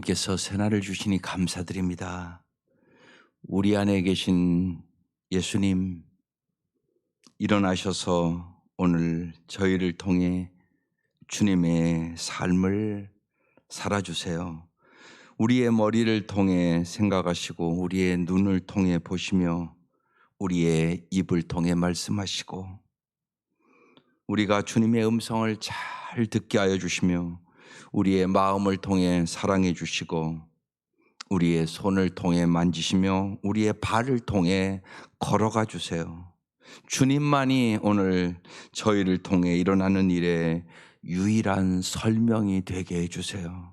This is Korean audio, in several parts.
주님께서 새날을 주시니 감사드립니다. 우리 안에 계신 예수님, 일어나셔서 오늘 저희를 통해 주님의 삶을 살아주세요. 우리의 머리를 통해 생각하시고 우리의 눈을 통해 보시며 우리의 입을 통해 말씀하시고 우리가 주님의 음성을 잘 듣게 하여 주시며 우리의 마음을 통해 사랑해 주시고 우리의 손을 통해 만지시며 우리의 발을 통해 걸어가 주세요. 주님만이 오늘 저희를 통해 일어나는 일에 유일한 설명이 되게 해주세요.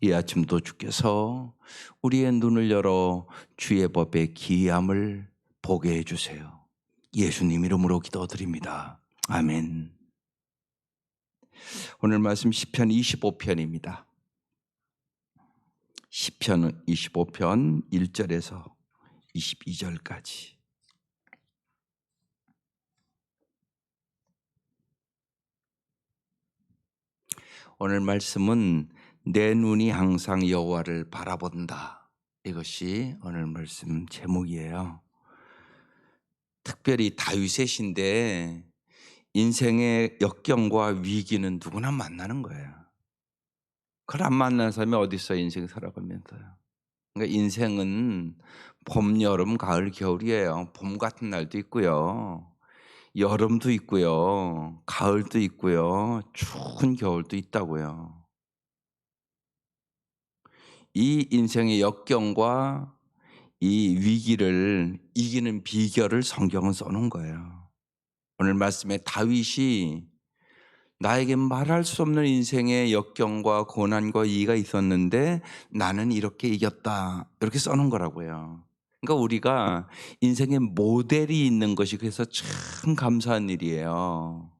이 아침도 주께서 우리의 눈을 열어 주의 법의 기이함을 보게 해주세요. 예수님 이름으로 기도드립니다. 아멘. 오늘 말씀 시편 25편입니다. 시편 25편 1절에서 22절까지. 오늘 말씀은 내 눈이 항상 여호와를 바라본다. 이것이 오늘 말씀 제목이에요. 특별히 다윗의 시인데 인생의 역경과 위기는 누구나 만나는 거예요. 그걸 안 만나는 사람이 어디 있어요, 인생 살아가면서요. 그러니까 인생은 봄, 여름, 가을, 겨울이에요. 봄 같은 날도 있고요. 여름도 있고요. 가을도 있고요. 추운 겨울도 있다고요. 이 인생의 역경과 이 위기를 이기는 비결을 성경은 써놓은 거예요. 오늘 말씀에 다윗이 나에게 말할 수 없는 인생의 역경과 고난과 위기가 있었는데 나는 이렇게 이겼다. 이렇게 써놓은 거라고요. 그러니까 우리가 인생의 모델이 있는 것이 그래서 참 감사한 일이에요.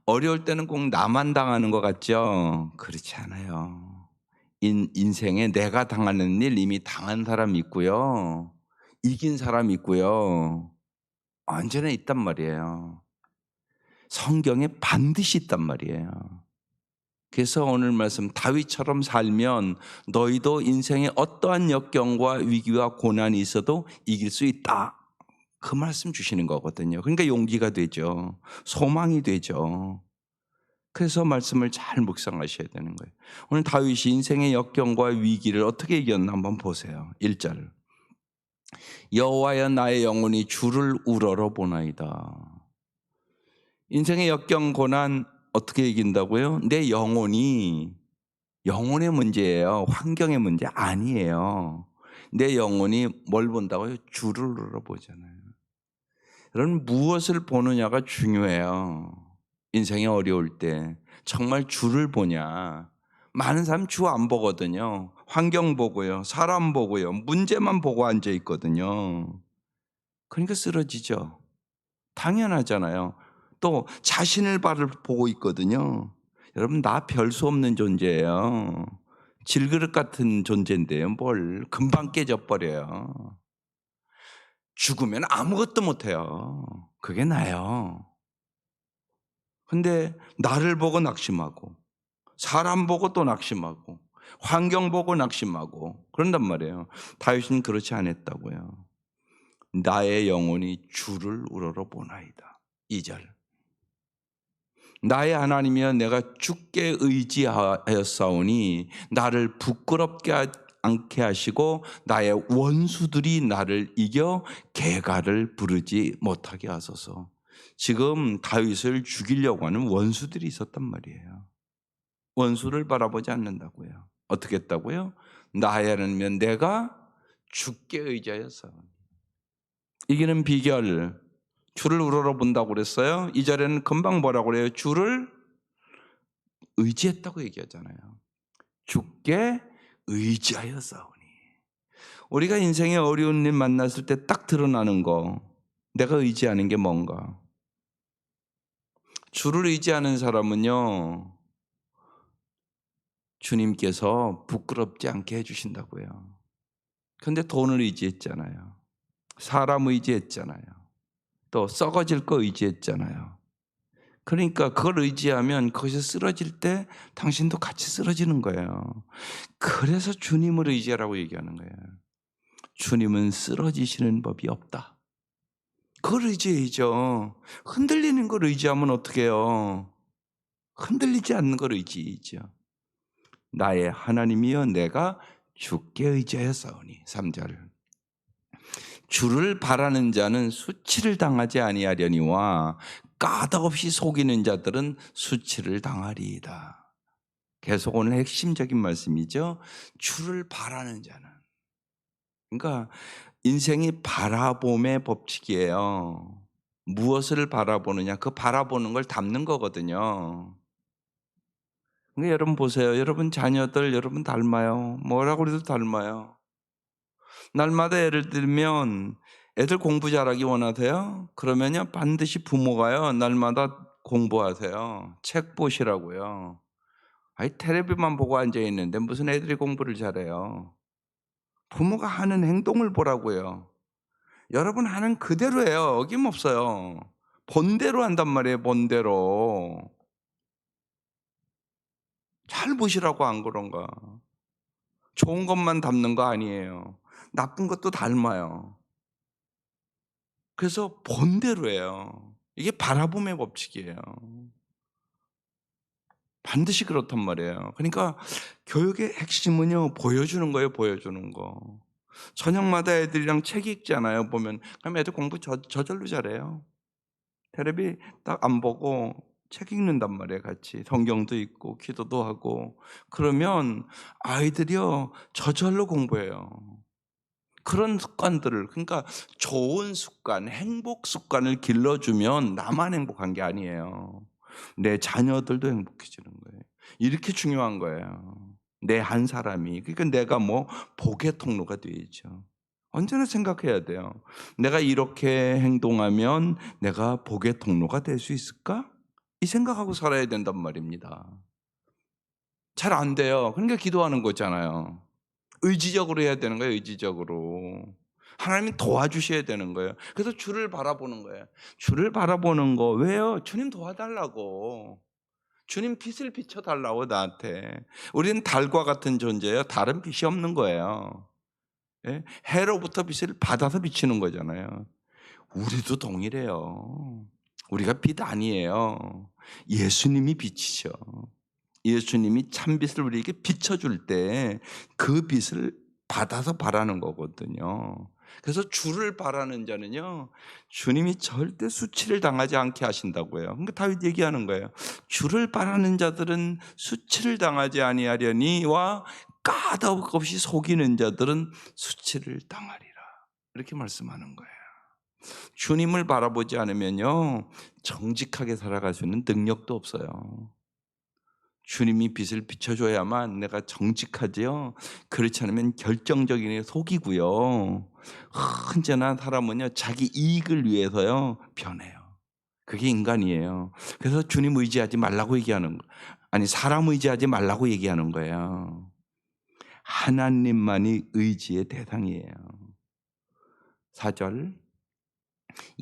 어려울 때는 꼭 나만 당하는 것 같죠? 그렇지 않아요. 인생에 내가 당하는 일 이미 당한 사람이 있고요. 이긴 사람이 있고요. 언제나 있단 말이에요. 성경에 반드시 있단 말이에요. 그래서 오늘 말씀 다윗처럼 살면 너희도 인생에 어떠한 역경과 위기와 고난이 있어도 이길 수 있다. 그 말씀 주시는 거거든요. 그러니까 용기가 되죠. 소망이 되죠. 그래서 말씀을 잘 묵상하셔야 되는 거예요. 오늘 다윗이 인생의 역경과 위기를 어떻게 이겼나 한번 보세요. 1절. 여호와여 나의 영혼이 주를 우러러 보나이다. 인생의 역경 고난 어떻게 이긴다고요? 내 영혼이 영혼의 문제예요. 환경의 문제 아니에요. 내 영혼이 뭘 본다고요? 주를 우러러보잖아요. 여러분 무엇을 보느냐가 중요해요. 인생이 어려울 때 정말 주를 보냐. 많은 사람 주 안 보거든요. 환경 보고요. 사람 보고요. 문제만 보고 앉아 있거든요. 그러니까 쓰러지죠. 당연하잖아요. 또 자신을 보고 있거든요. 여러분 나 별 수 없는 존재예요. 질그릇 같은 존재인데요. 뭘 금방 깨져버려요. 죽으면 아무것도 못해요. 그게 나예요. 근데 나를 보고 낙심하고 사람 보고 또 낙심하고 환경 보고 낙심하고 그런단 말이에요. 다윗은 그렇지 않았다고요. 나의 영혼이 주를 우러러보나이다. 2절. 나의 하나님이여 내가 주께 의지하였사오니 나를 부끄럽게 않게 하시고 나의 원수들이 나를 이겨 개가를 부르지 못하게 하소서. 지금 다윗을 죽이려고 하는 원수들이 있었단 말이에요. 원수를 바라보지 않는다고요. 어떻게 했다고요? 나의 하나님이여 내가 주께 의지하였사오니. 이기는 비결, 주를 우러러본다고 그랬어요. 이 절에는 금방 뭐라고 그래요? 주를 의지했다고 얘기하잖아요. 주께 의지하여 싸우니. 우리가 인생에 어려운 일 만났을 때 딱 드러나는 거, 내가 의지하는 게 뭔가. 주를 의지하는 사람은요, 주님께서 부끄럽지 않게 해주신다고요. 그런데 돈을 의지했잖아요. 사람 의지했잖아요. 또 썩어질 거 의지했잖아요. 그러니까 그걸 의지하면 거기서 쓰러질 때 당신도 같이 쓰러지는 거예요. 그래서 주님을 의지하라고 얘기하는 거예요. 주님은 쓰러지시는 법이 없다. 그걸 의지해야죠. 흔들리는 걸 의지하면 어떻게 해요? 흔들리지 않는 걸 의지하죠. 나의 하나님이여 내가 주께 의지하였사오니 3절 주를 바라는 자는 수치를 당하지 아니하려니와 까닭없이 속이는 자들은 수치를 당하리이다. 계속 오늘 핵심적인 말씀이죠. 주를 바라는 자는. 그러니까 인생이 바라봄의 법칙이에요. 무엇을 바라보느냐, 그 바라보는 걸 담는 거거든요. 그러니까 여러분 보세요. 여러분 자녀들 여러분 닮아요. 뭐라고 그래도 닮아요. 날마다 예를 들면 애들 공부 잘하기 원하세요? 그러면요 반드시 부모가요 날마다 공부하세요. 책 보시라고요. 아이 텔레비만 보고 앉아 있는데 무슨 애들이 공부를 잘해요? 부모가 하는 행동을 보라고요. 여러분 하는 그대로예요. 어김없어요. 본대로 한단 말이에요. 본대로. 잘 보시라고 안 그런가. 좋은 것만 담는 거 아니에요. 나쁜 것도 닮아요. 그래서 본대로예요. 이게 바라봄의 법칙이에요. 반드시 그렇단 말이에요. 그러니까 교육의 핵심은요, 보여주는 거예요, 보여주는 거. 저녁마다 애들이랑 책 읽잖아요, 보면. 그럼 애들 공부 저절로 잘해요. 테레비 딱 안 보고 책 읽는단 말이에요, 같이. 성경도 읽고, 기도도 하고. 그러면 아이들이요, 저절로 공부해요. 그런 습관들을, 그러니까 좋은 습관, 행복 습관을 길러주면 나만 행복한 게 아니에요. 내 자녀들도 행복해지는 거예요. 이렇게 중요한 거예요. 내 한 사람이. 그러니까 내가 뭐 복의 통로가 되죠. 언제나 생각해야 돼요. 내가 이렇게 행동하면 내가 복의 통로가 될 수 있을까? 이 생각하고 살아야 된단 말입니다. 잘 안 돼요. 그러니까 기도하는 거잖아요. 의지적으로 해야 되는 거예요, 의지적으로. 하나님이 도와주셔야 되는 거예요. 그래서 주를 바라보는 거예요. 주를 바라보는 거 왜요? 주님 도와달라고. 주님 빛을 비춰달라고 나한테. 우리는 달과 같은 존재예요. 다른 빛이 없는 거예요. 예? 해로부터 빛을 받아서 비치는 거잖아요. 우리도 동일해요. 우리가 빛 아니에요. 예수님이 빛이죠. 예수님이 참빛을 우리에게 비춰줄 때 그 빛을 받아서 바라는 거거든요. 그래서 주를 바라는 자는요, 주님이 절대 수치를 당하지 않게 하신다고요. 그러니까 다윗 얘기하는 거예요. 주를 바라는 자들은 수치를 당하지 아니하려니와 까닭 없이 속이는 자들은 수치를 당하리라. 이렇게 말씀하는 거예요. 주님을 바라보지 않으면요, 정직하게 살아갈 수 있는 능력도 없어요. 주님이 빛을 비춰줘야만 내가 정직하지요. 그렇지 않으면 결정적인 속이고요. 언제나 사람은요 자기 이익을 위해서요 변해요. 그게 인간이에요. 그래서 주님 의지하지 말라고 얘기하는 거. 아니 사람 의지하지 말라고 얘기하는 거예요. 하나님만이 의지의 대상이에요. 4절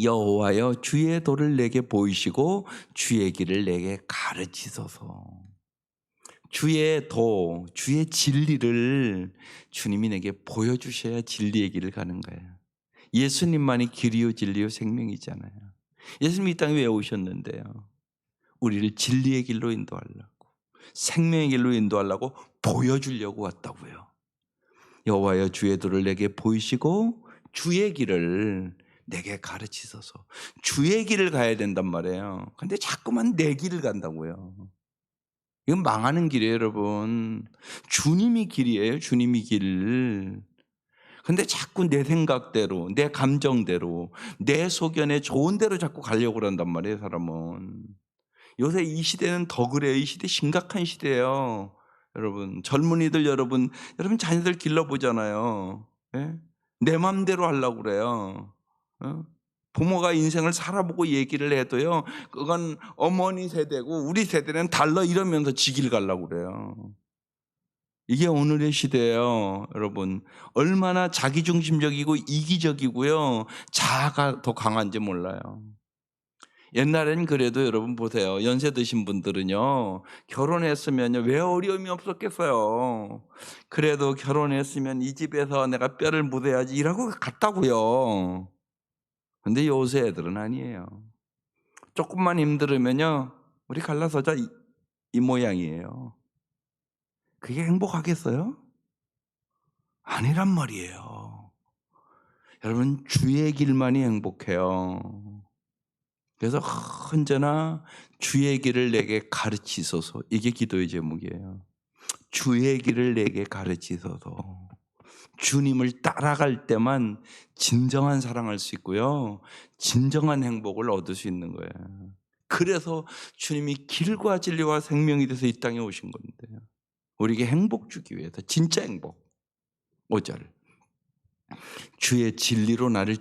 여호와여 주의 도를 내게 보이시고 주의 길을 내게 가르치소서. 주의 도, 주의 진리를 주님이 내게 보여주셔야 진리의 길을 가는 거예요. 예수님만이 길이요 진리요 생명이잖아요. 예수님이 이 땅에 왜 오셨는데요? 우리를 진리의 길로 인도하려고, 생명의 길로 인도하려고 보여주려고 왔다고요. 여호와여 주의 도를 내게 보이시고 주의 길을 내게 가르치소서. 주의 길을 가야 된단 말이에요. 근데 자꾸만 내 길을 간다고요. 이건 망하는 길이에요, 여러분. 주님이 길이에요, 주님이 길. 근데 자꾸 내 생각대로, 내 감정대로, 내 소견에 좋은 대로 자꾸 가려고 그런단 말이에요, 사람은. 요새 이 시대는 더 그래요. 이 시대 심각한 시대예요. 여러분, 젊은이들 여러분 자녀들 길러보잖아요. 예? 내 맘대로 하려고 그래요. 어? 부모가 인생을 살아보고 얘기를 해도요, 그건 어머니 세대고 우리 세대는 달라 이러면서 지길 가려고 그래요. 이게 오늘의 시대예요, 여러분. 얼마나 자기중심적이고 이기적이고요, 자아가 더 강한지 몰라요. 옛날엔 그래도 여러분 보세요. 연세 드신 분들은요. 결혼했으면요. 왜 어려움이 없었겠어요. 그래도 결혼했으면 이 집에서 내가 뼈를 묻어야지 이라고 갔다고요. 근데 요새 애들은 아니에요. 조금만 힘들으면요. 우리 갈라서자 이 모양이에요. 그게 행복하겠어요? 아니란 말이에요. 여러분 주의 길만이 행복해요. 그래서 언제나 주의 길을 내게 가르치소서. 이게 기도의 제목이에요. 주의 길을 내게 가르치소서. 주님을 따라갈 때만 진정한 사랑할 수 있고요. 진정한 행복을 얻을 수 있는 거예요. 그래서 주님이 길과 진리와 생명이 돼서 이 땅에 오신 건데요. 우리에게 행복 주기 위해서 진짜 행복. 5절. 주의 진리로 나를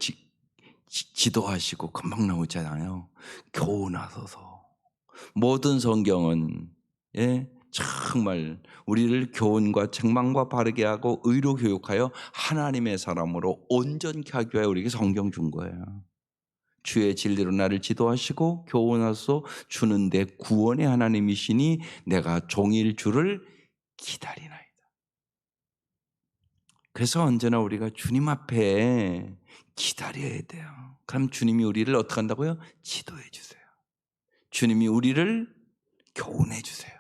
지도하시고 금방 나오잖아요. 교훈하소서. 모든 성경은 정말 우리를 교훈과 책망과 바르게 하고 의로 교육하여 하나님의 사람으로 온전케 하기 위해 우리에게 성경 준 거예요. 주의 진리로 나를 지도하시고 교훈하소서. 주는 내 구원의 하나님이시니 내가 종일 주를 기다리나이다. 그래서 언제나 우리가 주님 앞에 기다려야 돼요. 그럼 주님이 우리를 어떻게 한다고요? 지도해 주세요. 주님이 우리를 교훈해 주세요.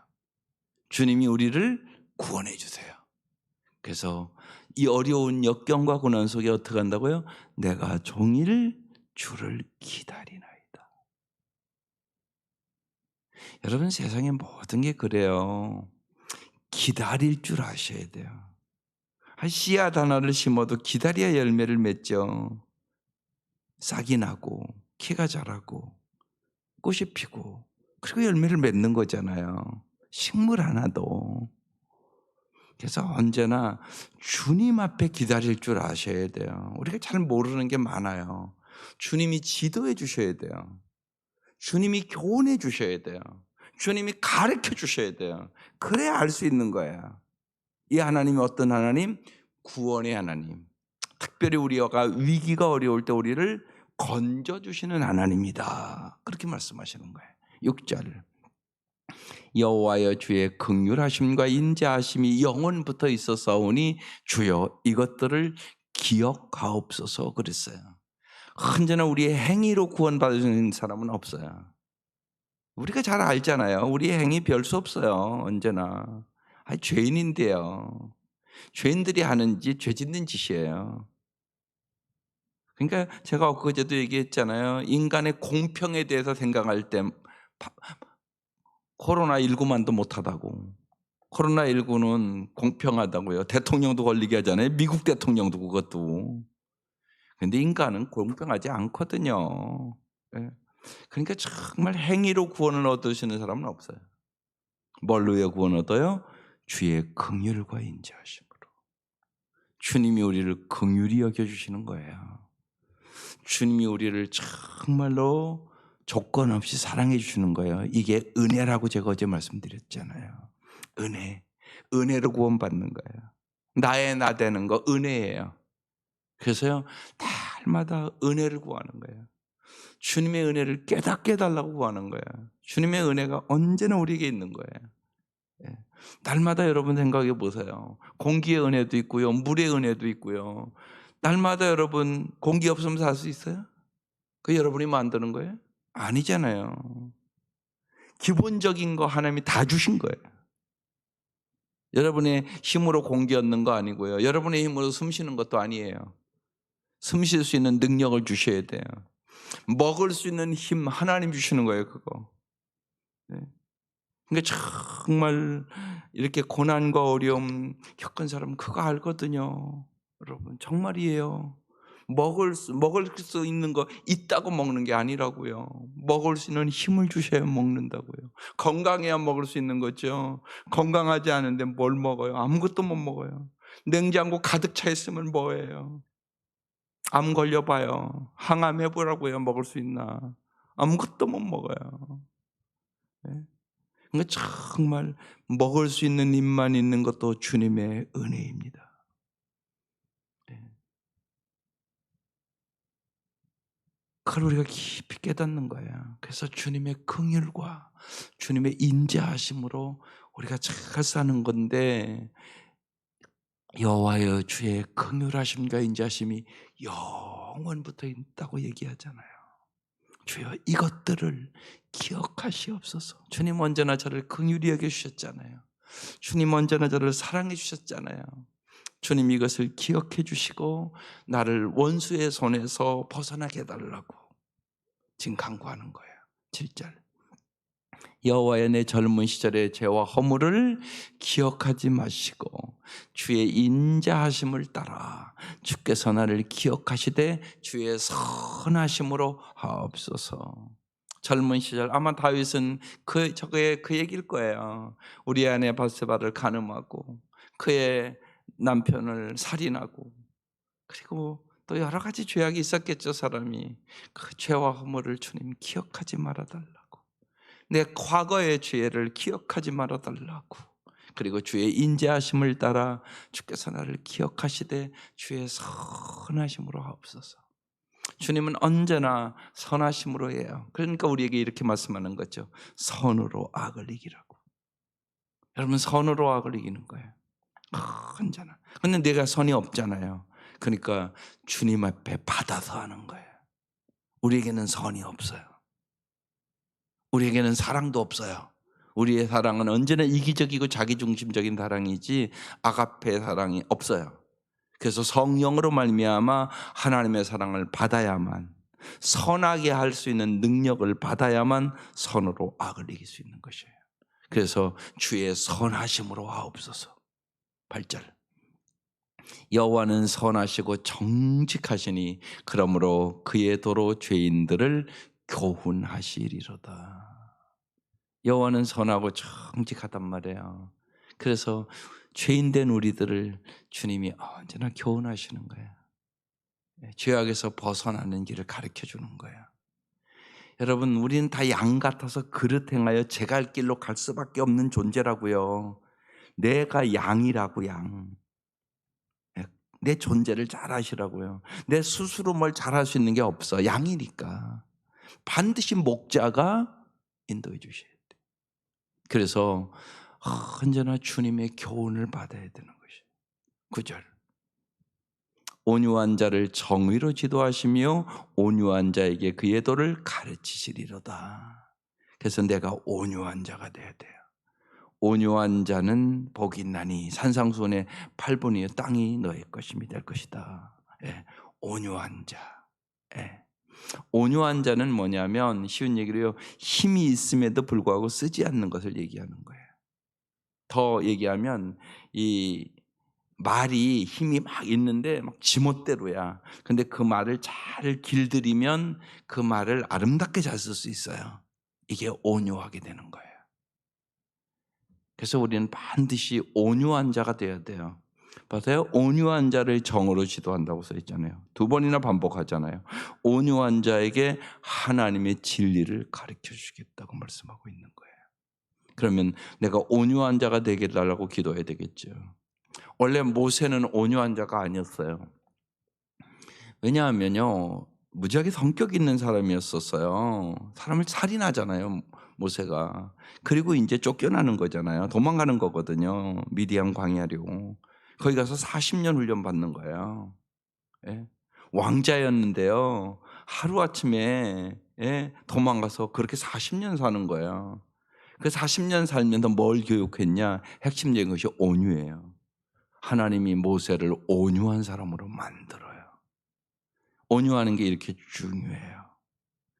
주님이 우리를 구원해 주세요. 그래서 이 어려운 역경과 고난 속에 어떻게 한다고요? 내가 종일 주를 기다리나이다. 여러분 세상의 모든 게 그래요. 기다릴 줄 아셔야 돼요. 씨앗 하나를 심어도 기다려야 열매를 맺죠. 싹이 나고 키가 자라고 꽃이 피고 그리고 열매를 맺는 거잖아요. 식물 하나도. 그래서 언제나 주님 앞에 기다릴 줄 아셔야 돼요. 우리가 잘 모르는 게 많아요. 주님이 지도해 주셔야 돼요. 주님이 교훈해 주셔야 돼요. 주님이 가르쳐 주셔야 돼요. 그래야 알 수 있는 거예요. 이 하나님이 어떤 하나님? 구원의 하나님. 특별히 우리가 위기가 어려울 때 우리를 건져주시는 하나님이다. 그렇게 말씀하시는 거예요. 6절. 여호와여 주의 긍휼하심과 인자하심이 영원부터 있었사오니 주여 이것들을 기억하옵소서 그랬어요. 언제나 우리의 행위로 구원받는 사람은 없어요. 우리가 잘 알잖아요. 우리의 행위 별 수 없어요. 언제나. 죄인인데요. 죄인들이 하는 짓, 죄 짓는 짓이에요. 그러니까 제가 엊그제도 얘기했잖아요. 인간의 공평에 대해서 생각할 때 코로나19만도 못하다고. 코로나19는 공평하다고요. 대통령도 걸리게 하잖아요. 미국 대통령도 그것도. 그런데 인간은 공평하지 않거든요. 그러니까 정말 행위로 구원을 얻으시는 사람은 없어요. 뭘로요 구원 얻어요? 주의 긍휼과 인자하심으로. 주님이 우리를 긍휼히 여겨주시는 거예요. 주님이 우리를 정말로 조건 없이 사랑해 주시는 거예요. 이게 은혜라고 제가 어제 말씀드렸잖아요. 은혜로 구원받는 거예요. 나의 나 되는 거 은혜예요. 그래서요 날마다 은혜를 구하는 거예요. 주님의 은혜를 깨닫게 해달라고 구하는 거예요. 주님의 은혜가 언제나 우리에게 있는 거예요. 날마다 여러분 생각해 보세요. 공기의 은혜도 있고요. 물의 은혜도 있고요. 날마다 여러분 공기 없으면 살 수 있어요? 그 여러분이 만드는 거예요? 아니잖아요. 기본적인 거 하나님이 다 주신 거예요. 여러분의 힘으로 공기 얻는 거 아니고요. 여러분의 힘으로 숨 쉬는 것도 아니에요. 숨 쉴 수 있는 능력을 주셔야 돼요. 먹을 수 있는 힘 하나님 주시는 거예요. 그거. 그러니까 정말 이렇게 고난과 어려움 겪은 사람은 그거 알거든요. 여러분 정말이에요. 먹을 수 있는 거 있다고 먹는 게 아니라고요. 먹을 수 있는 힘을 주셔야 먹는다고요. 건강해야 먹을 수 있는 거죠. 건강하지 않은데 뭘 먹어요? 아무것도 못 먹어요. 냉장고 가득 차 있으면 뭐예요? 암 걸려봐요. 항암 해보라고요. 먹을 수 있나? 아무것도 못 먹어요. 그러니까 정말 먹을 수 있는 힘만 있는 것도 주님의 은혜입니다. 그걸 우리가 깊이 깨닫는 거예요. 그래서 주님의 긍휼과 주님의 인자하심으로 우리가 잘 사는 건데, 여호와여 주의 긍휼하심과 인자하심이 영원부터 있다고 얘기하잖아요. 주여 이것들을 기억하시옵소서. 주님 언제나 저를 긍휼히 여겨주셨잖아요. 주님 언제나 저를 사랑해 주셨잖아요. 주님 이것을 기억해 주시고 나를 원수의 손에서 벗어나게 해달라고 지금 간구하는 거예요. 7절, 여호와여 내 젊은 시절의 죄와 허물을 기억하지 마시고 주의 인자하심을 따라 주께서 나를 기억하시되 주의 선하심으로 하옵소서. 젊은 시절, 아마 다윗은 저거의 그 얘기일 거예요. 우리 아내 바세바를 간음하고 그의 남편을 살인하고, 그리고 또 여러 가지 죄악이 있었겠죠. 사람이 그 죄와 허물을 주님 기억하지 말아달라고, 내 과거의 죄를 기억하지 말아달라고, 그리고 주의 인자하심을 따라 주께서 나를 기억하시되 주의 선하심으로 하옵소서. 주님은 언제나 선하심으로 해요. 그러니까 우리에게 이렇게 말씀하는 거죠. 선으로 악을 이기라고. 여러분, 선으로 악을 이기는 거예요. 언제나. 근데 내가 선이 없잖아요. 그러니까 주님 앞에 받아서 하는 거예요. 우리에게는 선이 없어요. 우리에게는 사랑도 없어요. 우리의 사랑은 언제나 이기적이고 자기중심적인 사랑이지 아가페 사랑이 없어요. 그래서 성령으로 말미암아 하나님의 사랑을 받아야만, 선하게 할 수 있는 능력을 받아야만 선으로 악을 이길 수 있는 것이에요. 그래서 주의 선하심으로 하옵소서. 8절, 여호와는 선하시고 정직하시니 그러므로 그의 도로 죄인들을 교훈하시리로다. 여호와는 선하고 정직하단 말이에요. 그래서 죄인된 우리들을 주님이 언제나 교훈하시는 거예요. 죄악에서 벗어나는 길을 가르쳐 주는 거예요. 여러분, 우리는 다 양 같아서 그릇 행하여 제 갈 길로 갈 수밖에 없는 존재라고요. 내가 양이라고, 양. 내 존재를 잘 아시라고요. 내 스스로 뭘 잘할 수 있는 게 없어. 양이니까. 반드시 목자가 인도해 주셔야 돼. 그래서 언제나 주님의 교훈을 받아야 되는 것이에요. 9절, 온유한 자를 정의로 지도하시며 온유한 자에게 그의 도를 가르치시리로다. 그래서 내가 온유한 자가 돼야 돼요. 온유한 자는 복이 있나니 산상수훈의 8분의 땅이 너의 것임이 될 것이다. 예, 온유한 자. 예. 온유한 자는 뭐냐면, 쉬운 얘기로요, 힘이 있음에도 불구하고 쓰지 않는 것을 얘기하는 거예요. 더 얘기하면 이 말이 힘이 막 있는데 막 지멋대로야. 근데 그 말을 잘 길들이면 그 말을 아름답게 잘 쓸 수 있어요. 이게 온유하게 되는 거예요. 그래서 우리는 반드시 온유한 자가 되어야 돼요. 봐세요. 온유한 자를 정으로 지도한다고 써 있잖아요. 2번이나 반복하잖아요. 온유한 자에게 하나님의 진리를 가르쳐 주시겠다고 말씀하고 있는 거예요. 그러면 내가 온유한 자가 되게 해달라고 기도해야 되겠죠. 원래 모세는 온유한 자가 아니었어요. 왜냐하면요, 무지하게 성격 있는 사람이었었어요. 사람을 살인하잖아요, 모세가. 그리고 이제 쫓겨나는 거잖아요. 도망가는 거거든요. 미디안 광야로. 거기 가서 40년 훈련 받는 거예요. 예? 왕자였는데요, 하루아침에, 예? 도망가서 그렇게 40년 사는 거예요. 그 40년 살면서 뭘 교육했냐? 핵심적인 것이 온유예요. 하나님이 모세를 온유한 사람으로 만들어요. 온유하는 게 이렇게 중요해요.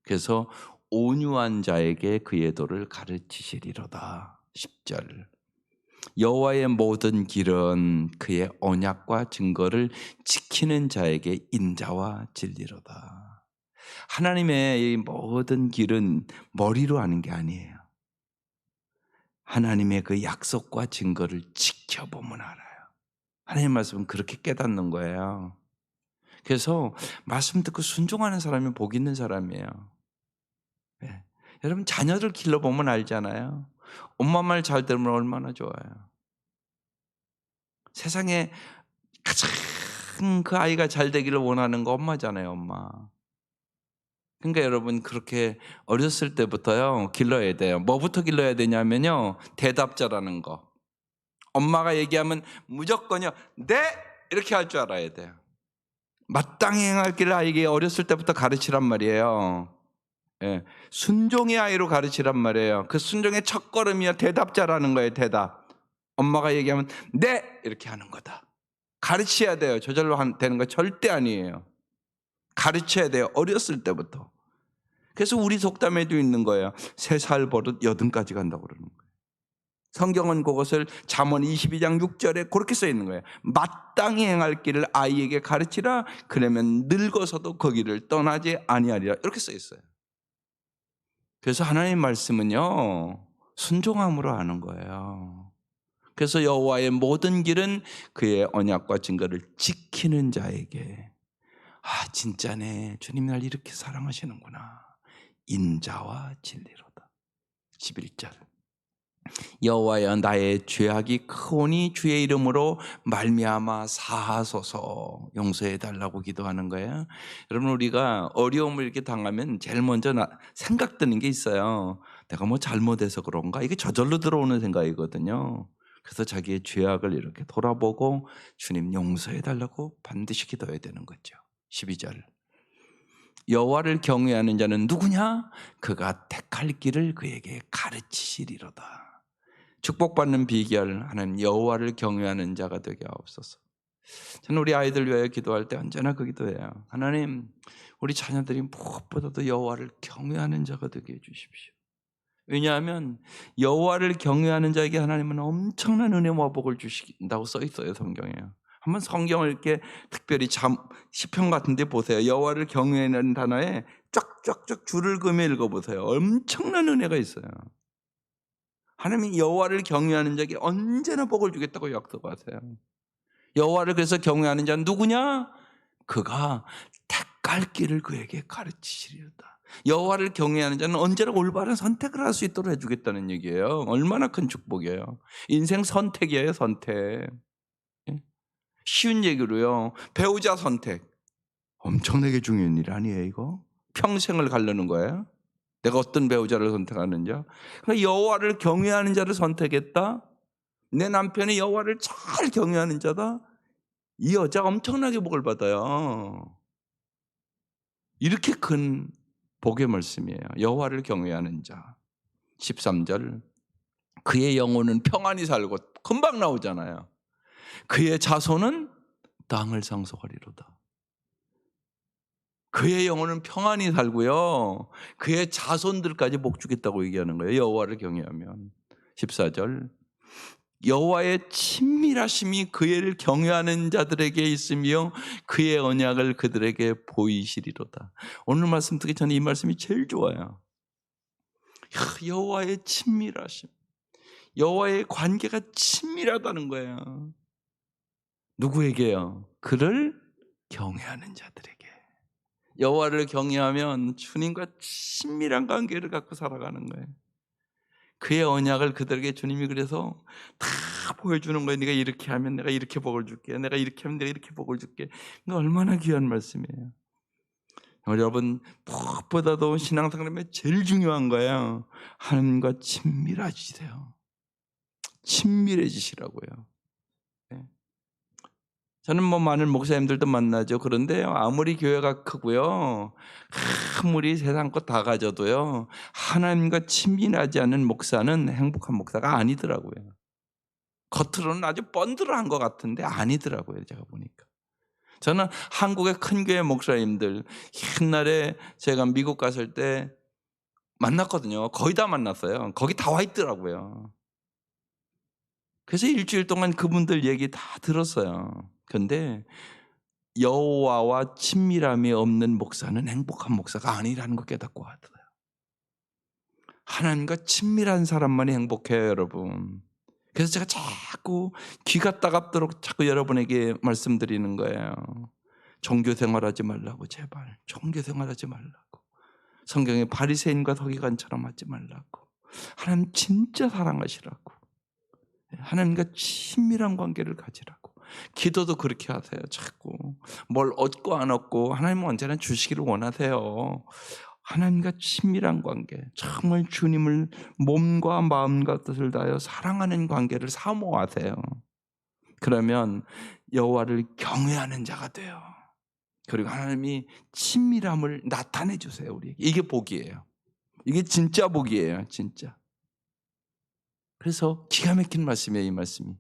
그래서 온유한 자에게 그의 도를 가르치시리로다. 10절, 여호와의 모든 길은 그의 언약과 증거를 지키는 자에게 인자와 진리로다. 하나님의 이 모든 길은 머리로 하는 게 아니에요. 하나님의 그 약속과 증거를 지켜보면 알아요. 하나님 말씀은 그렇게 깨닫는 거예요. 그래서 말씀 듣고 순종하는 사람이 복 있는 사람이에요. 네. 여러분, 자녀들 길러보면 알잖아요. 엄마 말 잘 들으면 얼마나 좋아요. 세상에 가장 그 아이가 잘 되기를 원하는 거 엄마잖아요, 엄마. 그러니까 여러분 그렇게 어렸을 때부터요 길러야 돼요. 뭐부터 길러야 되냐면요 대답자라는 거. 엄마가 얘기하면 무조건요 네 이렇게 할 줄 알아야 돼요. 마땅히 행할 길을 아이에게 어렸을 때부터 가르치란 말이에요. 예, 순종의 아이로 가르치란 말이에요. 그 순종의 첫걸음이요 대답자라는 거예요. 대답. 엄마가 얘기하면 네 이렇게 하는 거다. 가르쳐야 돼요. 저절로 되는 거 절대 아니에요. 가르쳐야 돼요. 어렸을 때부터. 그래서 우리 속담에도 있는 거예요. 3살 버릇 80까지 간다고 그러는 거예요. 성경은 그것을 잠언 22장 6절에 그렇게 써 있는 거예요. 마땅히 행할 길을 아이에게 가르치라. 그러면 늙어서도 거기를 떠나지 아니하리라. 이렇게 써 있어요. 그래서 하나님의 말씀은요 순종함으로 하는 거예요. 그래서 여호와의 모든 길은 그의 언약과 증거를 지키는 자에게 아 진짜네 주님 날 이렇게 사랑하시는구나 인자와 진리로다. 11절 여호와여 나의 죄악이 크오니 주의 이름으로 말미암아 사하소서. 용서해 달라고 기도하는 거예요. 여러분 우리가 어려움을 이렇게 당하면 제일 먼저 생각드는 게 있어요. 내가 뭐 잘못해서 그런가? 이게 저절로 들어오는 생각이거든요. 그래서 자기의 죄악을 이렇게 돌아보고 주님 용서해 달라고 반드시 기도해야 되는 거죠. 12절 여호와를 경외하는 자는 누구냐? 그가 택할 길을 그에게 가르치시리로다. 축복받는 비결 하나님 여호와를 경외하는 자가 되게 하옵소서. 저는 우리 아이들 위하여 기도할 때 언제나 그 기도해요. 하나님 우리 자녀들이 무엇보다도 여호와를 경외하는 자가 되게 해주십시오. 왜냐하면 여호와를 경외하는 자에게 하나님은 엄청난 은혜와 복을 주신다고 써 있어요. 성경에요. 한번 성경을 이렇게 특별히 시편 같은 데 보세요. 여호와를 경외하는 단어에 쫙쫙쫙 줄을 그으며 읽어보세요. 엄청난 은혜가 있어요. 하나님이 여호와를 경외하는 자에게 언제나 복을 주겠다고 약속하세요. 여호와를 그래서 경외하는 자는 누구냐? 그가 택할 길을 그에게 가르치시리로다. 여호와를 경외하는 자는 언제나 올바른 선택을 할 수 있도록 해주겠다는 얘기예요. 얼마나 큰 축복이에요. 인생 선택이에요. 선택. 쉬운 얘기로요. 배우자 선택. 엄청나게 중요한 일 아니에요 이거? 평생을 가르는 거예요. 내가 어떤 배우자를 선택하는지. 그러니까 여호와를 경외하는 자를 선택했다. 내 남편이 여호와를 잘 경외하는 자다. 이 여자가 엄청나게 복을 받아요. 이렇게 큰 복의 말씀이에요. 여호와를 경외하는 자. 13절 그의 영혼은 평안히 살고 금방 나오잖아요. 그의 자손은 땅을 상속하리로다. 그의 영혼은 평안히 살고요. 그의 자손들까지 복 주겠다고 얘기하는 거예요. 여호와를 경외하면. 14절 여호와의 친밀하심이 그를 경외하는 자들에게 있으며 그의 언약을 그들에게 보이시리로다. 오늘 말씀 듣기 전에 이 말씀이 제일 좋아요. 여호와의 친밀하심. 여호와의 관계가 친밀하다는 거예요. 누구에게요? 그를 경외하는 자들에게. 여호와를 경외하면 주님과 친밀한 관계를 갖고 살아가는 거예요. 그의 언약을 그들에게 주님이 그래서 다 보여주는 거예요. 네가 이렇게 하면 내가 이렇게 복을 줄게. 내가 이렇게 하면 내가 이렇게 복을 줄게. 이거 얼마나 귀한 말씀이에요. 여러분 무엇보다도 신앙생활에 제일 중요한 거예요. 하나님과 친밀해지세요. 친밀해지시라고요. 저는 뭐 많은 목사님들도 만나죠. 그런데 아무리 교회가 크고요, 아무리 세상 것 다 가져도요, 하나님과 친밀하지 않은 목사는 행복한 목사가 아니더라고요. 겉으로는 아주 번들어한 것 같은데 아니더라고요. 제가 보니까. 저는 한국의 큰 교회 목사님들 옛날에 제가 미국 갔을 때 만났거든요. 거의 다 만났어요. 거기 다 와 있더라고요. 그래서 일주일 동안 그분들 얘기 다 들었어요. 그런데 여호와와 친밀함이 없는 목사는 행복한 목사가 아니라는 걸 깨닫고 하더라고요. 하나님과 친밀한 사람만이 행복해요, 여러분. 그래서 제가 자꾸 귀가 따갑도록 자꾸 여러분에게 말씀드리는 거예요. 종교 생활하지 말라고 제발. 종교 생활하지 말라고. 성경에 바리새인과 서기관처럼 하지 말라고. 하나님 진짜 사랑하시라고. 하나님과 친밀한 관계를 가지라고. 기도도 그렇게 하세요. 자꾸 뭘 얻고 안 얻고 하나님은 언제나 주시기를 원하세요. 하나님과 친밀한 관계, 정말 주님을 몸과 마음과 뜻을 다하여 사랑하는 관계를 사모하세요. 그러면 여호와를 경외하는 자가 돼요. 그리고 하나님이 친밀함을 나타내 주세요. 우리에게. 이게 복이에요. 이게 진짜 복이에요. 진짜. 그래서 기가 막힌 말씀이에요. 이 말씀이.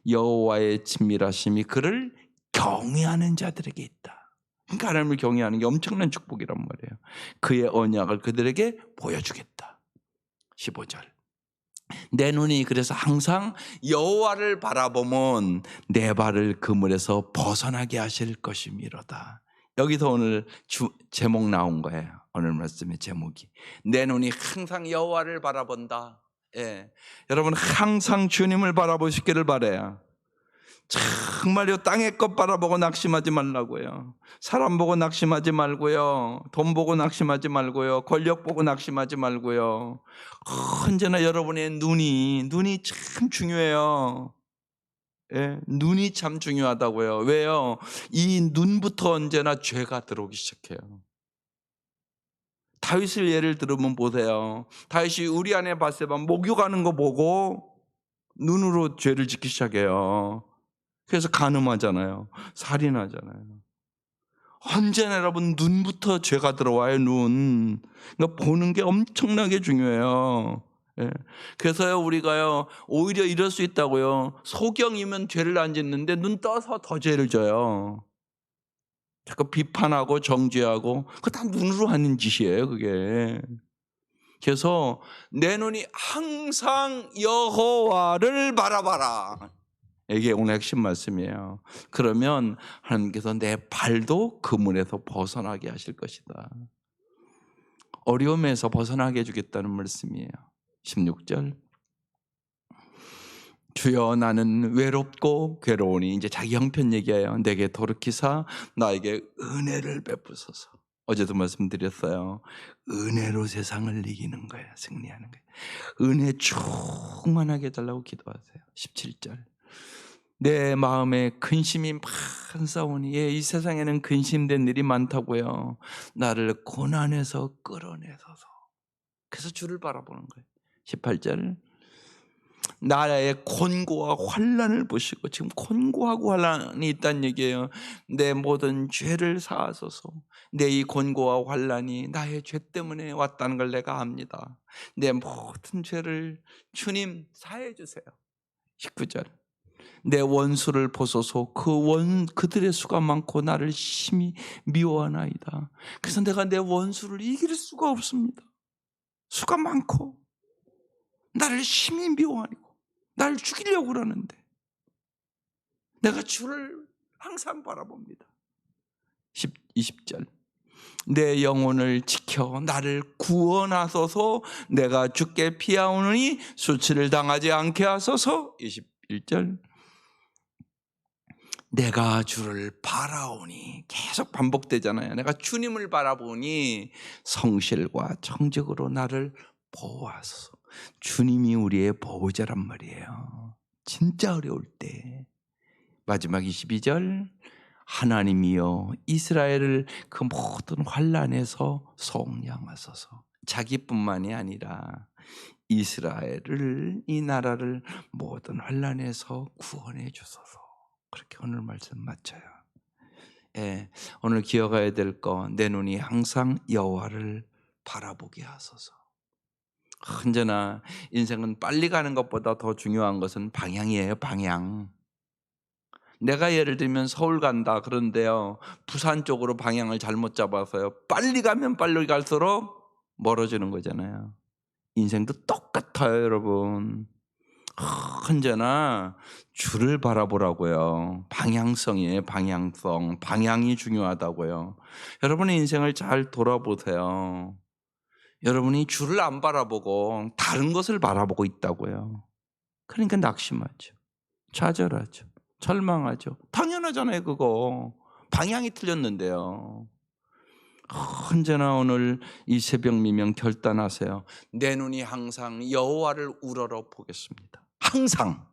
여호와의 친밀하심이 그를 경외하는 자들에게 있다. 그러니까 하나님을 경외하는 게 엄청난 축복이란 말이에요. 그의 언약을 그들에게 보여주겠다. 15절. 내 눈이 그래서 항상 여호와를 바라보면 내 발을 그물에서 벗어나게 하실 것이미로다. 여기서 오늘 제목 나온 거예요. 오늘 말씀의 제목이. 내 눈이 항상 여호와를 바라본다. 예. 여러분 항상 주님을 바라보시기를 바라요. 정말요, 땅의 것 바라보고 낙심하지 말라고요. 사람 보고 낙심하지 말고요. 돈 보고 낙심하지 말고요. 권력 보고 낙심하지 말고요. 언제나 여러분의 눈이 참 중요해요. 예, 눈이 참 중요하다고요. 왜요? 이 눈부터 언제나 죄가 들어오기 시작해요. 다윗을 예를 들으면 보세요. 다윗이 우리아의 바세바 목욕하는 거 보고 눈으로 죄를 짓기 시작해요. 그래서 간음하잖아요. 살인하잖아요. 언제나 여러분 눈부터 죄가 들어와요. 눈. 그러니까 보는 게 엄청나게 중요해요. 예. 그래서요 우리가요 오히려 이럴 수 있다고요. 소경이면 죄를 안 짓는데 눈 떠서 더 죄를 져요. 자꾸 비판하고 정죄하고 그거 다 눈으로 하는 짓이에요. 그게. 그래서 내 눈이 항상 여호와를 바라봐라. 이게 오늘 핵심 말씀이에요. 그러면 하나님께서 내 발도 그물에서 벗어나게 하실 것이다. 어려움에서 벗어나게 해주겠다는 말씀이에요. 16절. 주여 나는 외롭고 괴로우니, 이제 자기 형편 얘기해요. 내게 돌이키사 나에게 은혜를 베푸소서. 어제도 말씀드렸어요. 은혜로 세상을 이기는 거예요. 승리하는 거예요. 은혜 충만하게 해달라고 기도하세요. 17절. 내 마음에 근심이 많사오니, 이 세상에는 근심된 일이 많다고요. 나를 고난에서 끌어내소서. 그래서 주를 바라보는 거예요. 18절. 나의 곤고와 환난을 보시고, 지금 곤고하고 환난이 있다는 얘기예요. 내 모든 죄를 사하소서. 내 이 곤고와 환난이 나의 죄 때문에 왔다는 걸 내가 압니다. 내 모든 죄를 주님 사해 주세요. 19절. 내 원수를 보소서. 그들의 수가 많고 나를 심히 미워하나이다. 그래서 내가 내 원수를 이길 수가 없습니다. 수가 많고 나를 심히 미워하고 나를 죽이려고 그러는데 내가 주를 항상 바라봅니다. 20절. 내 영혼을 지켜 나를 구원하소서. 내가 주께 피하오느니 수치를 당하지 않게 하소서. 21절. 내가 주를 바라오니, 계속 반복되잖아요. 내가 주님을 바라보니 성실과 정직으로 나를 보호하소서. 주님이 우리의 보호자란 말이에요. 진짜 어려울 때. 마지막 22절. 하나님이여 이스라엘을 그 모든 환난에서 속량하소서. 자기뿐만이 아니라 이스라엘을, 이 나라를 모든 환난에서 구원해 주소서. 그렇게 오늘 말씀 마쳐요. 예, 오늘 기억해야 될 거, 내 눈이 항상 여호와를 바라보게 하소서. 언제나 인생은 빨리 가는 것보다 더 중요한 것은 방향이에요. 방향. 내가 예를 들면 서울 간다 그런데요, 부산 쪽으로 방향을 잘못 잡아서요, 빨리 가면 빨리 갈수록 멀어지는 거잖아요. 인생도 똑같아요. 여러분, 언제나 주를 바라보라고요. 방향성이에요. 방향성. 방향이 중요하다고요. 여러분의 인생을 잘 돌아보세요. 여러분이 주를 안 바라보고 다른 것을 바라보고 있다고요. 그러니까 낙심하죠. 좌절하죠. 절망하죠. 당연하잖아요. 그거 방향이 틀렸는데요. 언제나 오늘 이 새벽 미명 결단하세요. 내 눈이 항상 여호와를 우러러 보겠습니다. 항상.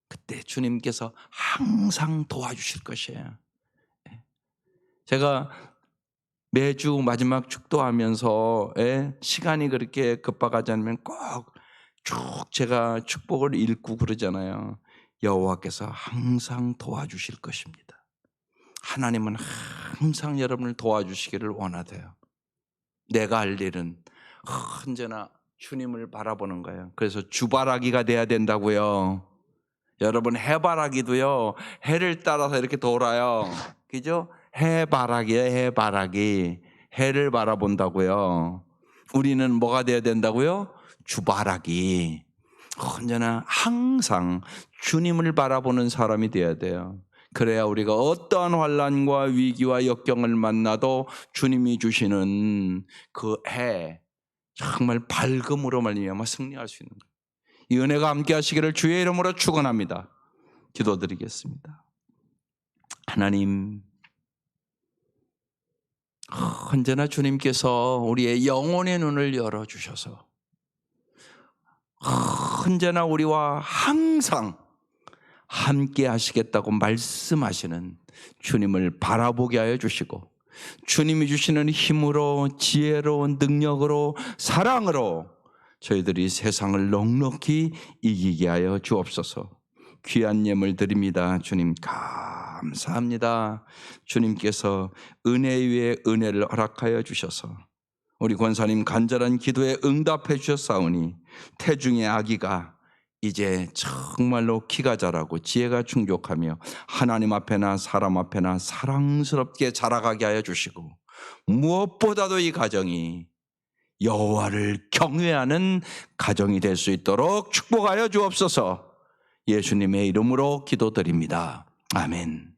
그때 주님께서 항상 도와주실 것이에요. 제가 매주 마지막 축도하면서 시간이 그렇게 급박하지 않으면 꼭 쭉 제가 축복을 읽고 그러잖아요. 여호와께서 항상 도와주실 것입니다. 하나님은 항상 여러분을 도와주시기를 원하세요. 내가 할 일은 언제나 주님을 바라보는 거예요. 그래서 주바라기가 돼야 된다고요. 여러분 해바라기도요, 해를 따라서 이렇게 돌아요. 그죠? 해바라기예요, 해바라기. 해를 바라본다고요. 우리는 뭐가 돼야 된다고요? 주바라기. 언제나 항상 주님을 바라보는 사람이 돼야 돼요. 그래야 우리가 어떠한 환난과 위기와 역경을 만나도 주님이 주시는 그 해, 정말 밝음으로 말미암아 승리할 수 있는 거예요. 이 은혜가 함께 하시기를 주의 이름으로 축원합니다. 기도드리겠습니다. 하나님, 언제나 주님께서 우리의 영혼의 눈을 열어주셔서 언제나 우리와 항상 함께 하시겠다고 말씀하시는 주님을 바라보게 하여 주시고, 주님이 주시는 힘으로, 지혜로, 능력으로, 사랑으로 저희들이 세상을 넉넉히 이기게 하여 주옵소서. 귀한 예물 드립니다. 주님 감사합니다. 주님께서 은혜 위에 은혜를 허락하여 주셔서 우리 권사님 간절한 기도에 응답해 주셨사오니 태중의 아기가 이제 정말로 키가 자라고 지혜가 충족하며 하나님 앞에나 사람 앞에나 사랑스럽게 자라가게 하여 주시고, 무엇보다도 이 가정이 여호와를 경외하는 가정이 될 수 있도록 축복하여 주옵소서. 예수님의 이름으로 기도드립니다. 아멘.